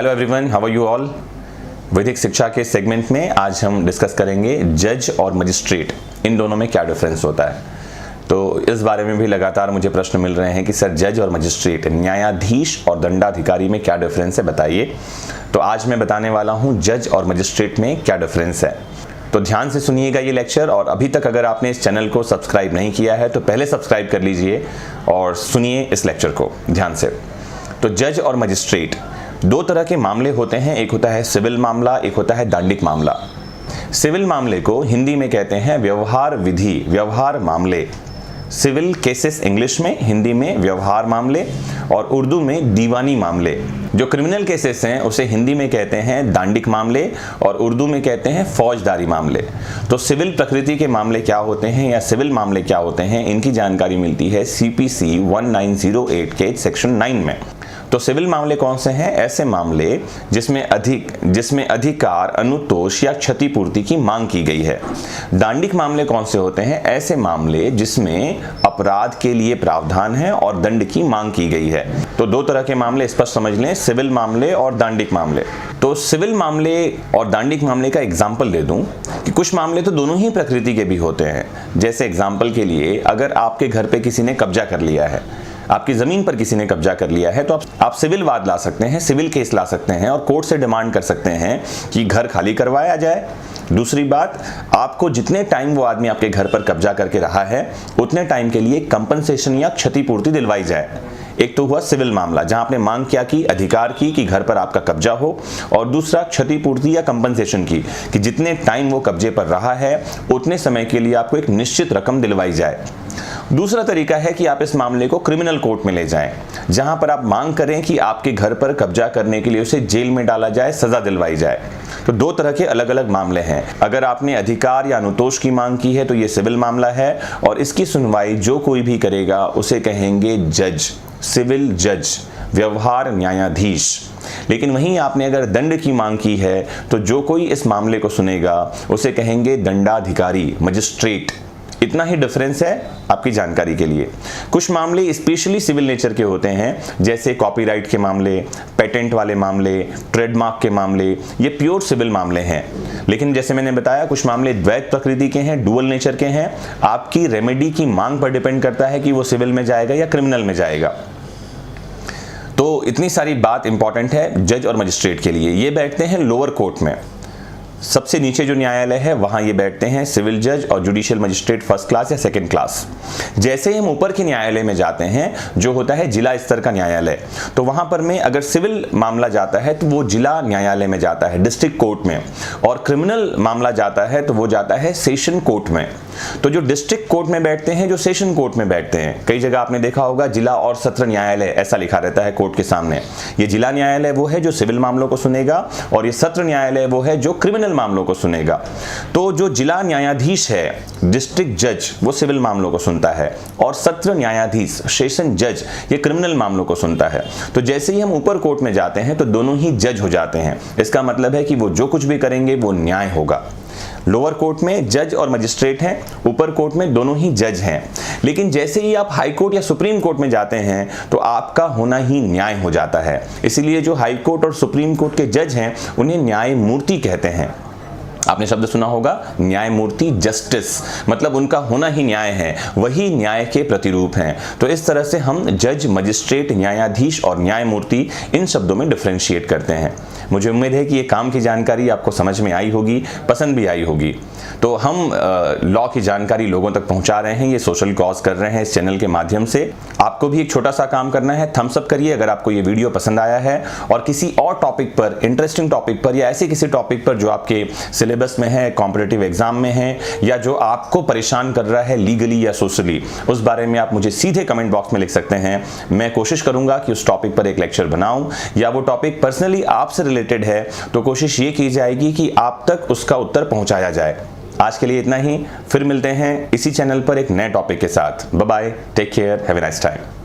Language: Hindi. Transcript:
Hello everyone, how are you all. वैदिक शिक्षा के सेगमेंट में आज हम डिस्कस करेंगे जज और मजिस्ट्रेट, इन दोनों में क्या डिफरेंस होता है। तो इस बारे में भी लगातार मुझे प्रश्न मिल रहे हैं कि सर जज और मजिस्ट्रेट, न्यायाधीश और दंडाधिकारी में क्या डिफरेंस है, बताइए। तो आज मैं बताने वाला हूं जज और मजिस्ट्रेट में क्या डिफरेंस है। तो ध्यान से सुनिएगा ये लेक्चर, और अभी तक अगर आपने इस चैनल को सब्सक्राइब नहीं किया है तो पहले सब्सक्राइब कर लीजिए और सुनिए इस लेक्चर को ध्यान से। तो जज और मजिस्ट्रेट दो तरह के मामले होते हैं, एक होता है सिविल मामला, एक होता है दांडिक मामला। सिविल मामले को हिंदी में कहते हैं व्यवहार विधि, व्यवहार मामले। सिविल केसेस इंग्लिश में, हिंदी में व्यवहार मामले, और उर्दू में दीवानी मामले। जो क्रिमिनल केसेस हैं उसे हिंदी में कहते हैं दांडिक मामले और उर्दू में कहते हैं फौजदारी मामले। तो सिविल प्रकृति के मामले क्या होते हैं या सिविल मामले क्या होते हैं, इनकी जानकारी मिलती है CPC 1908 के सेक्शन 9 में। तो सिविल मामले कौन से हैं? ऐसे मामले जिसमें अधिकार, अनुतोष या क्षतिपूर्ति की मांग की गई है। दांडिक मामले कौन से होते हैं? ऐसे मामले जिसमें अपराध के लिए प्रावधान है और दंड की मांग की गई है। तो दो तरह के मामले स्पष्ट समझ लें, सिविल मामले और दांडिक मामले। तो सिविल मामले और दांडिक मामले का एग्जाम्पल दे दूं कि कुछ मामले तो दोनों ही प्रकृति के भी होते हैं। जैसे एग्जाम्पल के लिए, अगर आपके घर पे किसी ने कब्जा कर लिया है, आपकी जमीन पर किसी ने कब्जा कर लिया है, तो आप सिविल वाद ला सकते हैं, सिविल केस ला सकते हैं और कोर्ट से डिमांड कर सकते हैं कि घर खाली करवाया जाए। दूसरी बात, आपको जितने टाइम वो आदमी आपके घर पर कब्जा करके रहा है उतने टाइम के लिए कंपनसेशन या क्षतिपूर्ति दिलवाई जाए। एक तो हुआ सिविल मामला जहां आपने मांग क्या की, अधिकार की कि घर पर आपका कब्जा हो, और दूसरा क्षतिपूर्ति या कंपनसेशन की कि जितने टाइम वो कब्जे पर रहा है उतने समय के लिए आपको एक निश्चित रकम दिलवाई जाए। दूसरा तरीका है कि आप इस मामले को क्रिमिनल कोर्ट में ले जाएं, जहां पर आप मांग करें कि आपके घर पर कब्जा करने के लिए उसे जेल में डाला जाए, सजा दिलवाई जाए। तो दो तरह के अलग अलग मामले हैं। अगर आपने अधिकार या अनुतोष की मांग की है तो ये सिविल मामला है, और इसकी सुनवाई जो कोई भी करेगा उसे कहेंगे जज, सिविल जज, व्यवहार न्यायाधीश। लेकिन वहीं आपने अगर दंड की मांग की है तो जो कोई इस मामले को सुनेगा उसे कहेंगे दंडाधिकारी, मजिस्ट्रेट। इतना ही डिफरेंस है आपकी जानकारी के लिए। कुछ मामले स्पेशली सिविल नेचर के होते हैं, जैसे कॉपीराइट के मामले, पेटेंट वाले मामले, ट्रेडमार्क के मामले, ये प्योर सिविल मामले हैं। लेकिन जैसे मैंने बताया, कुछ मामले द्वैत प्रकृति के हैं, डुअल नेचर के हैं। आपकी रेमेडी की मांग पर डिपेंड करता है कि वो सिविल में जाएगा या क्रिमिनल में जाएगा। तो इतनी सारी बात इंपॉर्टेंट है जज और मजिस्ट्रेट के लिए। ये बैठते हैं लोअर कोर्ट में, सबसे नीचे जो न्यायालय है वहां ये बैठते हैं सिविल जज और जुडिशियल मजिस्ट्रेट फर्स्ट क्लास या सेकंड क्लास। जैसे ही हम ऊपर के न्यायालय में जाते हैं, जो होता है जिला स्तर का न्यायालय, तो वहां पर में अगर सिविल मामला जाता है तो वो जिला न्यायालय में जाता है, डिस्ट्रिक्ट कोर्ट में, और क्रिमिनल मामला जाता है तो वो जाता है सेशन कोर्ट में। तो जो डिस्ट्रिक्ट कोर्ट में बैठते हैं, जो सेशन कोर्ट में बैठते हैं, कई जगह आपने देखा होगा जिला और सत्र न्यायालय ऐसा लिखा रहता है कोर्ट के सामने। ये जिला न्यायालय वो है जो सिविल मामलों को सुनेगा, और ये सत्र न्यायालय वो है जो क्रिमिनल मामलों को सुनेगा। तो जो जिला न्यायाधीश है, डिस्ट्रिक्ट जज, वो सिविल मामलों को सुनता है, और सत्र न्यायाधीश, सेशन जज, ये क्रिमिनल मामलों को सुनता है। तो जैसे ही हम ऊपर कोर्ट में जाते हैं तो दोनों ही जज हो जाते हैं। इसका मतलब है कि वो जो कुछ भी करेंगे वो न्याय होगा। लोअर कोर्ट में जज और मजिस्ट्रेट हैं, ऊपर कोर्ट में दोनों ही जज हैं। लेकिन जैसे ही आप हाई कोर्ट या सुप्रीम कोर्ट में जाते हैं तो आपका होना ही न्याय हो जाता है। इसीलिए जो हाई कोर्ट और सुप्रीम कोर्ट के जज हैं उन्हें न्यायमूर्ति कहते हैं। आपने शब्द सुना होगा न्यायमूर्ति, जस्टिस, मतलब उनका होना ही न्याय है, वही न्याय के प्रतिरूप हैं। तो इस तरह से हम जज, मजिस्ट्रेट, न्यायाधीश और न्यायमूर्ति इन शब्दों में डिफरेंशिएट करते हैं। मुझे उम्मीद है कि ये काम की जानकारी आपको समझ में आई होगी, पसंद भी आई होगी। तो हम लॉ की जानकारी लोगों तक पहुंचा रहे हैं, ये सोशल कॉज कर रहे हैं इस चैनल के माध्यम से। आपको भी एक छोटा सा काम करना है, थम्स अप करिए अगर आपको ये वीडियो पसंद आया है, और किसी और टॉपिक पर, इंटरेस्टिंग टॉपिक पर, या ऐसे किसी टॉपिक पर जो आपके सिलेबस में है, कॉम्पिटिटिव एग्जाम में है, या जो आपको परेशान कर रहा है लीगली या सोशली, उस बारे में आप मुझे सीधे कमेंट बॉक्स में लिख सकते हैं। मैं कोशिश करूंगा कि उस टॉपिक पर एक लेक्चर बनाऊं, या वो टॉपिक पर्सनली आपसे रिलेटेड है तो कोशिश ये की जाएगी कि आप तक उसका उत्तर पहुंचाया जाए। आज के लिए इतना ही, फिर मिलते हैं इसी चैनल पर एक नए टॉपिक के साथ। Bye bye, take care, have a nice time.